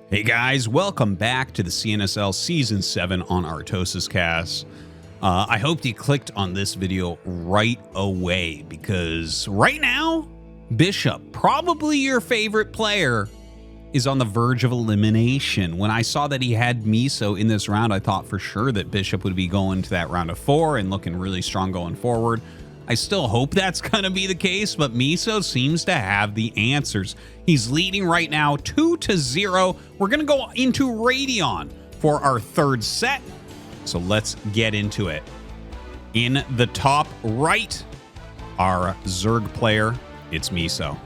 Hey guys, welcome back to the Cnsl Season 7 on ArtosisCasts. I hope you clicked on this video right away because right now, Bishop, probably your favorite player, is on the verge of elimination. When I saw that he had Miso in this round, I thought for sure that Bishop would be going to that round of 4 and looking really strong going forward. I still hope that's going to be the case, but Miso seems to have the answers. He's leading right now 2-0. We're going to go into Radion for our third set. So let's get into it. In the top right, our Zerg player, it's Miso.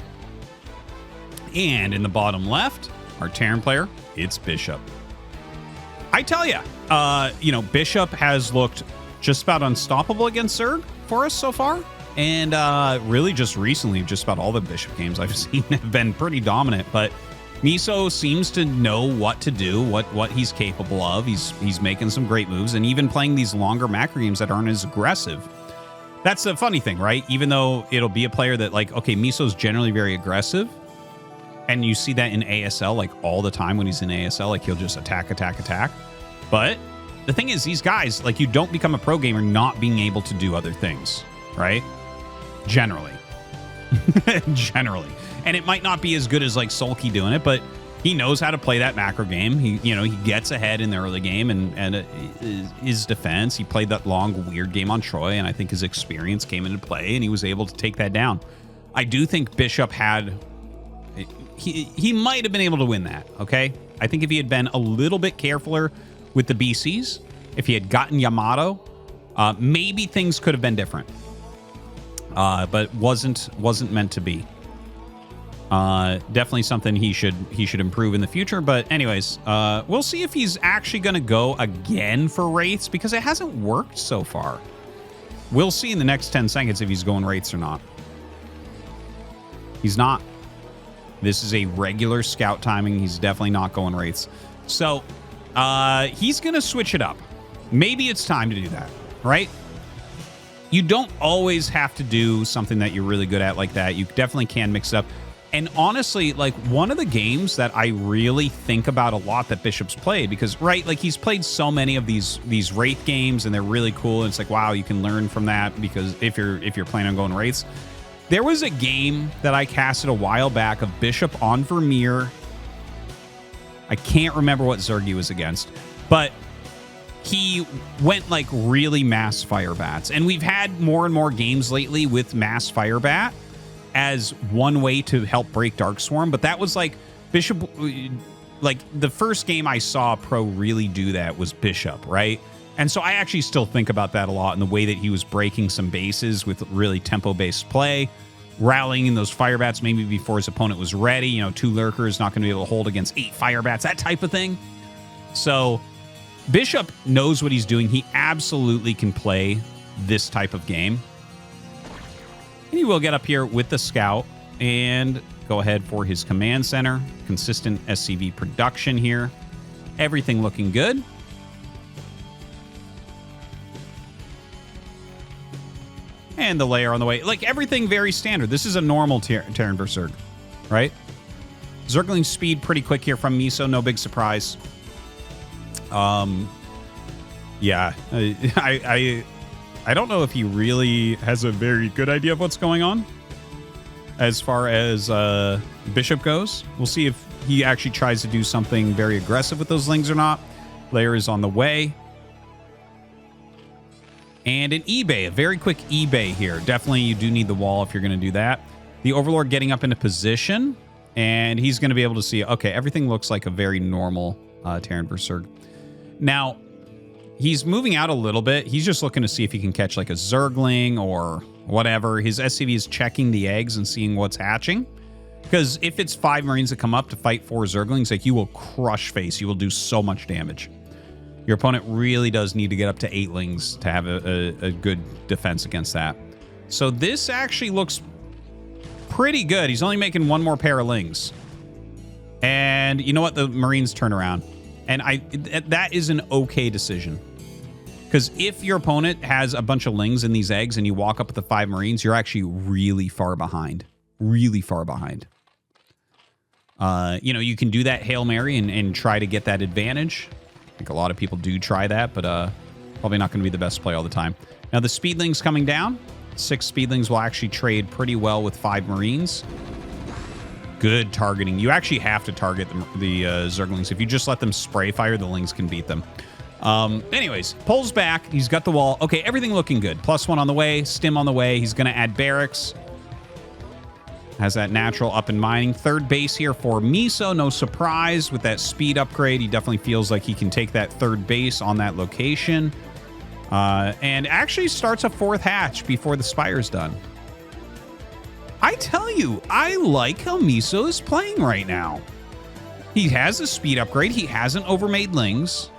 And in the bottom left, our Terran player, it's Bishop. I tell you, Bishop has looked just about unstoppable against Zerg for us so far. And really just recently, just about all the Bishop games I've seen have been pretty dominant. But Miso seems to know what to do, what he's capable of. He's making some great moves and even playing these longer macro games that aren't as aggressive. That's the funny thing, right? Even though it'll be a player that Miso's generally very aggressive. And you see that in ASL all the time when he's in ASL, he'll just attack. But the thing is, these guys, you don't become a pro gamer not being able to do other things, right? Generally. Generally. And it might not be as good as Sulky doing it, but he knows how to play that macro game. He gets ahead in the early game and his defense. He played that long, weird game on Troy, and I think his experience came into play, and he was able to take that down. I do think Bishop had... He might have been able to win that, okay? I think if he had been a little bit carefuler with the BCs, if he had gotten Yamato, maybe things could have been different. But wasn't meant to be. Definitely something he should improve in the future. But anyways, we'll see if he's actually going to go again for Wraiths because it hasn't worked so far. We'll see in the next 10 seconds if he's going Wraiths or not. He's not. This is a regular scout timing. He's definitely not going Wraiths. So he's going to switch it up. Maybe it's time to do that, right? You don't always have to do something that you're really good at like that. You definitely can mix it up. And honestly, one of the games that I really think about a lot that Bishop's played, because, right, he's played so many of these Wraith games, and they're really cool. And it's wow, you can learn from that because if you're planning on going Wraiths. There was a game that I casted a while back of Bishop on Vermeer. I can't remember what Zerg he was against, but he went really mass fire bats. And we've had more and more games lately with mass fire bat as one way to help break Dark Swarm. But that was Bishop, the first game I saw a pro really do that was Bishop, right? And so I actually still think about that a lot in the way that he was breaking some bases with really tempo-based play, rallying in those fire bats maybe before his opponent was ready. 2 lurkers, not going to be able to hold against 8 fire bats, that type of thing. So Bishop knows what he's doing. He absolutely can play this type of game. And he will get up here with the scout and go ahead for his command center. Consistent SCV production here. Everything looking good. And the layer on the way. Everything very standard. This is a normal Terran vs. Zerg, right? Zergling speed pretty quick here from Miso. No big surprise. Yeah. I don't know if he really has a very good idea of what's going on as far as Bishop goes. We'll see if he actually tries to do something very aggressive with those lings or not. Layer is on the way. And an eBay, a very quick eBay here. Definitely you do need the wall if you're going to do that. The Overlord getting up into position, and he's going to be able to see, okay, everything looks like a very normal Terran vs. Zerg. Now, he's moving out a little bit. He's just looking to see if he can catch a Zergling or whatever. His SCV is checking the eggs and seeing what's hatching. Because if it's 5 Marines that come up to fight 4 Zerglings, you will crush face. You will do so much damage. Your opponent really does need to get up to 8 lings to have a good defense against that. So this actually looks pretty good. He's only making 1 more pair of lings. And you know what? The Marines turn around. And that is an okay decision. Because if your opponent has a bunch of lings in these eggs and you walk up with the 5 Marines, you're actually really far behind. Really far behind. You know, you can do that Hail Mary and try to get that advantage. I think a lot of people do try that, but probably not going to be the best play all the time. Now, the Speedlings coming down. 6 Speedlings will actually trade pretty well with 5 Marines. Good targeting. You actually have to target the Zerglings. If you just let them spray fire, the Lings can beat them. Anyways, pulls back. He's got the wall. Okay, everything looking good. +1 on the way. Stim on the way. He's going to add barracks. Has that natural up in mining. 3rd base here for Miso. No surprise with that speed upgrade. He definitely feels like he can take that 3rd base on that location. And actually starts a 4th hatch before the Spire's done. I tell you, I like how Miso is playing right now. He has a speed upgrade. He hasn't overmade Lings.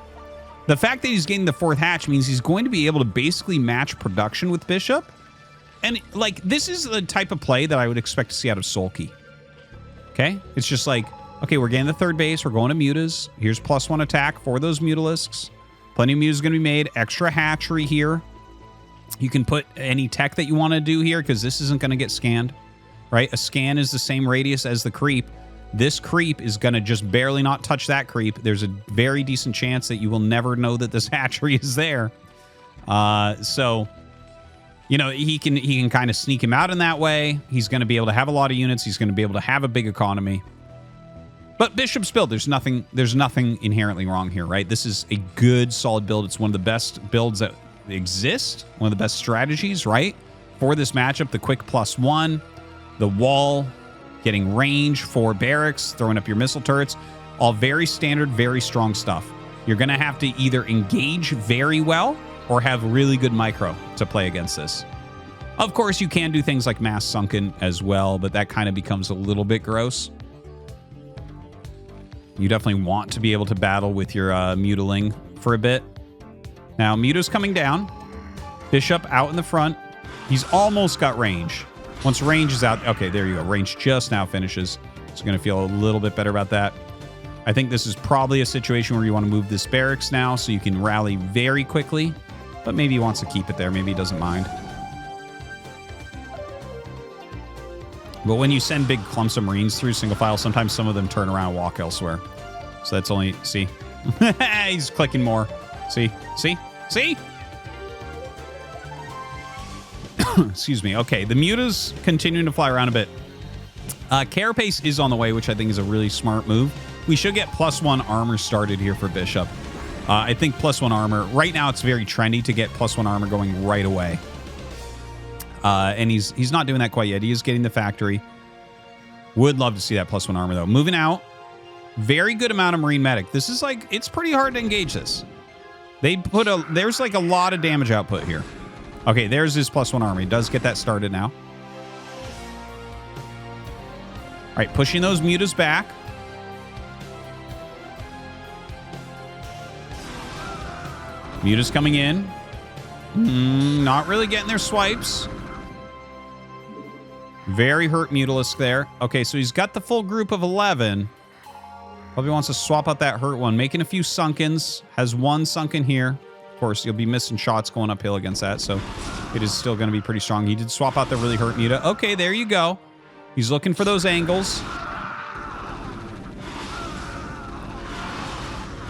The fact that he's getting the 4th hatch means he's going to be able to basically match production with Bishop. And, like, this is the type of play that I would expect to see out of Sulky. Okay? It's just like, okay, we're getting the 3rd base. We're going to Mutas. Here's +1 attack for those Mutalisks. Plenty of Mutas going to be made. Extra hatchery here. You can put any tech that you want to do here because this isn't going to get scanned, right? A scan is the same radius as the creep. This creep is going to just barely not touch that creep. There's a very decent chance that you will never know that this hatchery is there. So, you know, he can kind of sneak him out in that way. He's going to be able to have a lot of units. He's going to be able to have a big economy. But Bishop's build, there's nothing inherently wrong here, right? This is a good, solid build. It's one of the best builds that exist. One of the best strategies, right? For this matchup, the quick +1, the wall, getting range for barracks, throwing up your missile turrets, all very standard, very strong stuff. You're going to have to either engage very well or have really good micro to play against this. Of course, you can do things like mass sunken as well, but that kind of becomes a little bit gross. You definitely want to be able to battle with your Mutaling for a bit. Now, Muta's coming down. Bishop out in the front. He's almost got range. Once range is out... Okay, there you go. Range just now finishes. So going to feel a little bit better about that. I think this is probably a situation where you want to move this barracks now so you can rally very quickly. But maybe he wants to keep it there. Maybe he doesn't mind. But when you send big clumps of Marines through single file, sometimes some of them turn around and walk elsewhere. So that's only... See? He's clicking more. See? See? See? Excuse me. Okay, the Mutas continuing to fly around a bit. Carapace is on the way, which I think is a really smart move. We should get +1 armor started here for Bishop. I think +1 armor... Right now, it's very trendy to get +1 armor going right away. And he's not doing that quite yet. He is getting the factory. Would love to see that +1 armor, though. Moving out. Very good amount of Marine Medic. This is like... It's pretty hard to engage this. They put a... There's like a lot of damage output here. Okay, there's his +1 armor. He does get that started now. All right, pushing those Mutas back. Mutas coming in. Not really getting their swipes. Very hurt Mutalisk there. Okay, so he's got the full group of 11. Probably wants to swap out that hurt one. Making a few sunkens. Has one sunken here. Of course, you'll be missing shots going uphill against that, so it is still going to be pretty strong. He did swap out the really hurt Muta. Okay, there you go. He's looking for those angles.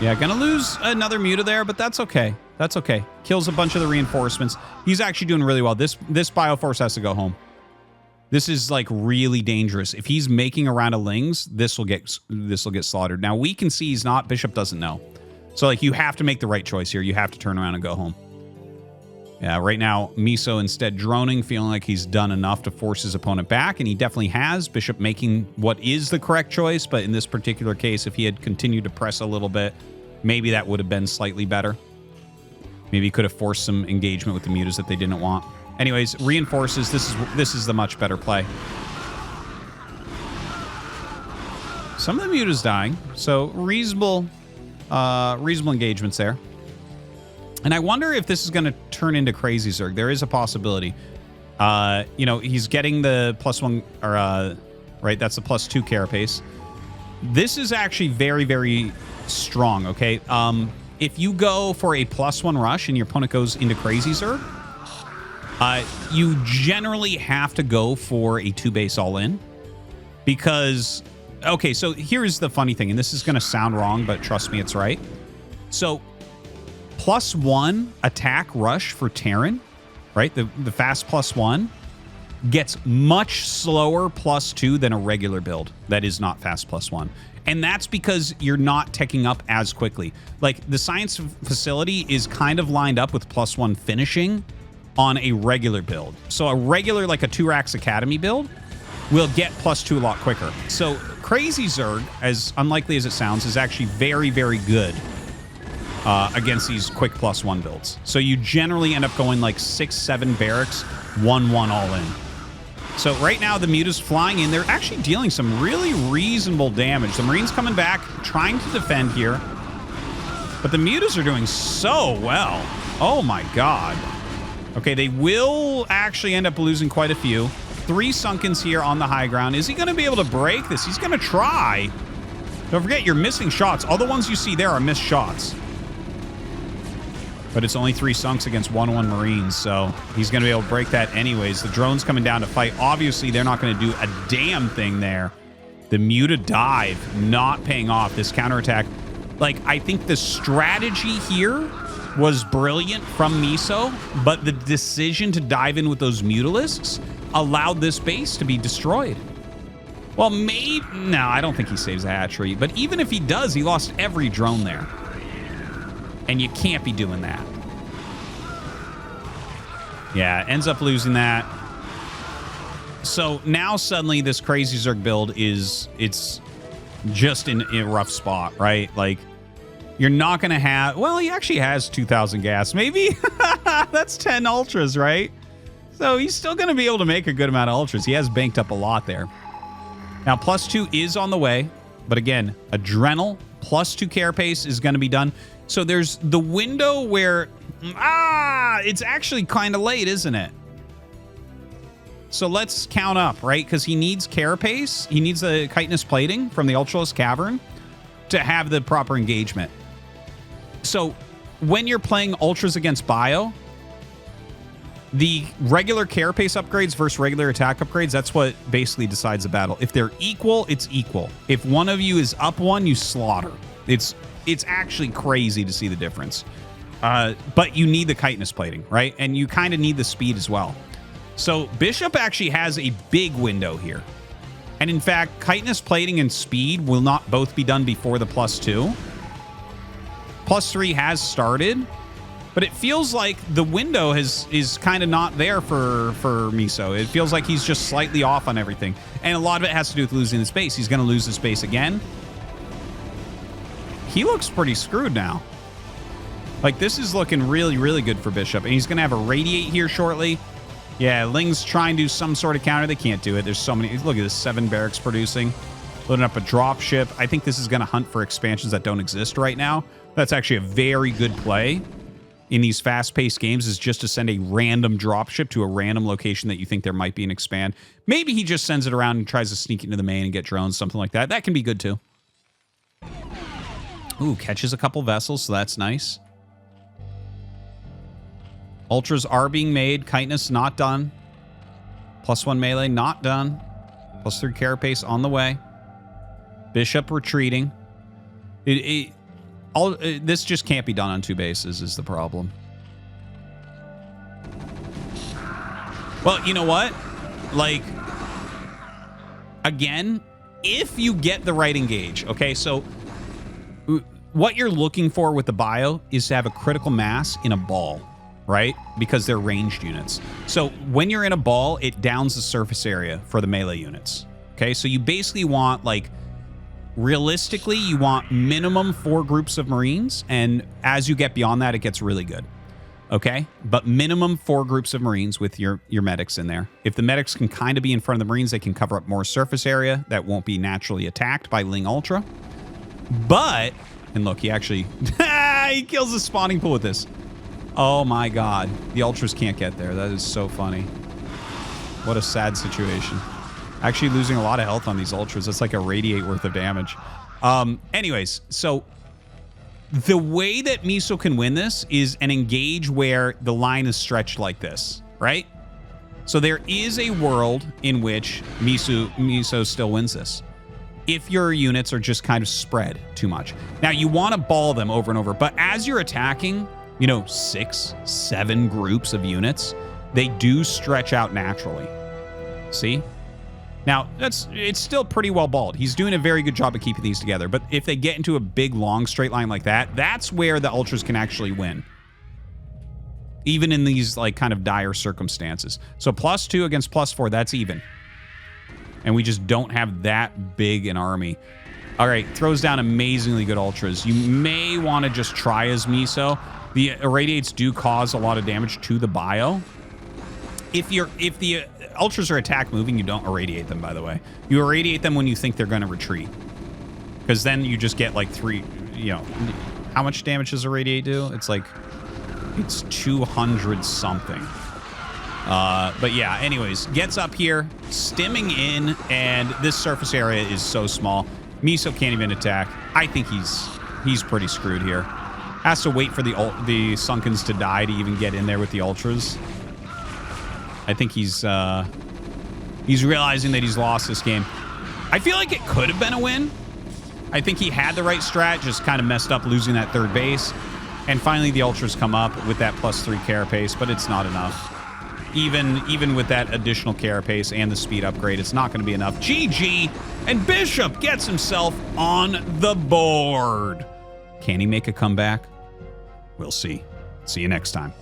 Yeah, gonna lose another Muta there, but that's okay. That's okay. Kills a bunch of the reinforcements. He's actually doing really well. This Bioforce has to go home. This is like really dangerous. If he's making a round of Lings, this will get slaughtered. Now we can see he's not. Bishop doesn't know. So like you have to make the right choice here. You have to turn around and go home. Yeah, right now Miso instead droning, feeling like he's done enough to force his opponent back, and he definitely has. Bishop making what is the correct choice, but in this particular case, if he had continued to press a little bit, maybe that would have been slightly better. Maybe he could have forced some engagement with the Mutas that they didn't want. Anyways, reinforces. This is the much better play. Some of the Mutas dying, so reasonable engagements there. And I wonder if this is going to turn into Crazy Zerg. There is a possibility. You know, he's getting the +1, or right, that's the +2 carapace. This is actually very, very strong, okay? If you go for a +1 rush and your opponent goes into Crazy Zerg, you generally have to go for a 2 base all-in, because okay, so here's the funny thing, and this is going to sound wrong, but trust me, it's right. So +1 attack rush for Terran, right? The fast +1 gets much slower +2 than a regular build that is not fast +1. And that's because you're not teching up as quickly. Like, the science facility is kind of lined up with +1 finishing on a regular build. So a regular, like a 2-Rax Academy build, will get +2 a lot quicker. So Crazy Zerg, as unlikely as it sounds, is actually very, very good against these quick +1 builds. So you generally end up going like 6-7 barracks, 1-1 all in. So right now the Muta's flying in. They're actually dealing some really reasonable damage. The Marines coming back, trying to defend here. But the Mutas are doing so well. Oh my god. Okay, they will actually end up losing quite a few. 3 Sunkens here on the high ground. Is he going to be able to break this? He's going to try. Don't forget, you're missing shots. All the ones you see there are missed shots. But it's only 3 Sunks against 1-1 Marines, so he's going to be able to break that anyways. The drone's coming down to fight. Obviously, they're not going to do a damn thing there. The Muta dive not paying off. This counterattack. Like, I think the strategy here was brilliant from Miso, but the decision to dive in with those Mutalisks allowed this base to be destroyed. Well, maybe... No, I don't think he saves a hatchery. But even if he does, he lost every drone there. And you can't be doing that. Yeah, ends up losing that. So now suddenly this Crazy Zerg build it's just in a rough spot, right? Like, you're not going to have... Well, he actually has 2,000 gas. Maybe? That's 10 ultras, right? So he's still going to be able to make a good amount of ultras. He has banked up a lot there. Now, +2 is on the way. But again, Adrenal +2 carapace is going to be done. So there's the window where, it's actually kind of late, isn't it? So let's count up, right? Because he needs carapace. He needs the chitinous plating from the Ultralisk Cavern to have the proper engagement. So when you're playing Ultras against Bio, the regular carapace upgrades versus regular attack upgrades, that's what basically decides the battle. If they're equal, it's equal. If one of you is up 1, you slaughter. It's actually crazy to see the difference. But you need the chitinous plating, right? And you kind of need the speed as well. So Bishop actually has a big window here. And in fact, chitinous plating and speed will not both be done before the +2. +3 has started, but it feels like the window is kind of not there for Miso. It feels like he's just slightly off on everything. And a lot of it has to do with losing the space. He's going to lose the space again. He looks pretty screwed now. Like, this is looking really, really good for Bishop. And he's going to have a Radiate here shortly. Yeah, Ling's trying to do some sort of counter. They can't do it. There's so many. Look at this, 7 barracks producing. Loading up a dropship. I think this is going to hunt for expansions that don't exist right now. That's actually a very good play in these fast-paced games, is just to send a random dropship to a random location that you think there might be an expand. Maybe he just sends it around and tries to sneak into the main and get drones, something like that. That can be good, too. Ooh, catches a couple vessels, so that's nice. Ultras are being made. Chitinous not done. +1 melee not done. +3 carapace on the way. Bishop retreating. This just can't be done on 2 bases is the problem. Well, you know what? Like, again, if you get the right engage, okay? So what you're looking for with the bio is to have a critical mass in a ball, right? Because they're ranged units. So when you're in a ball, it downs the surface area for the melee units. Okay, so you basically want, like, realistically, you want minimum 4 groups of Marines, and as you get beyond that, it gets really good. Okay, but minimum 4 groups of Marines with your medics in there. If the medics can kind of be in front of the Marines, they can cover up more surface area that won't be naturally attacked by Ling Ultra. But, and look, he actually, he kills the spawning pool with this. Oh my god, the Ultras can't get there. That is so funny. What a sad situation. Actually losing a lot of health on these Ultras. That's like a Radiate worth of damage. Anyways, so the way that Miso can win this is an engage where the line is stretched like this, right? So there is a world in which Miso still wins this. if your units are just kind of spread too much. Now, you want to ball them over and over, but as you're attacking, you know, 6, 7 groups of units, they do stretch out naturally. See? Now, it's still pretty well balled. He's doing a very good job of keeping these together, but if they get into a big, long straight line like that, that's where the Ultras can actually win. Even in these, like, kind of dire circumstances. So +2 against +4, that's even. And we just don't have that big an army. All right, throws down amazingly good Ultras. You may want to just try as Miso. The irradiates do cause a lot of damage to the bio. If the Ultras are attack moving, you don't irradiate them, by the way. You irradiate them when you think they're going to retreat. Because then you just get like 3, you know, how much damage does irradiate do? It's like, it's 200 something. But yeah, anyways, gets up here, stimming in, and this surface area is so small. Miso can't even attack. I think he's pretty screwed here. Has to wait for the Sunkens to die to even get in there with the Ultras. I think he's realizing that he's lost this game. I feel like it could have been a win. I think he had the right strat, just kind of messed up losing that third base. And finally, the Ultras come up with that +3 carapace, but it's not enough. Even with that additional carapace and the speed upgrade, it's not going to be enough. GG, and Bishop gets himself on the board. Can he make a comeback? We'll see. See you next time.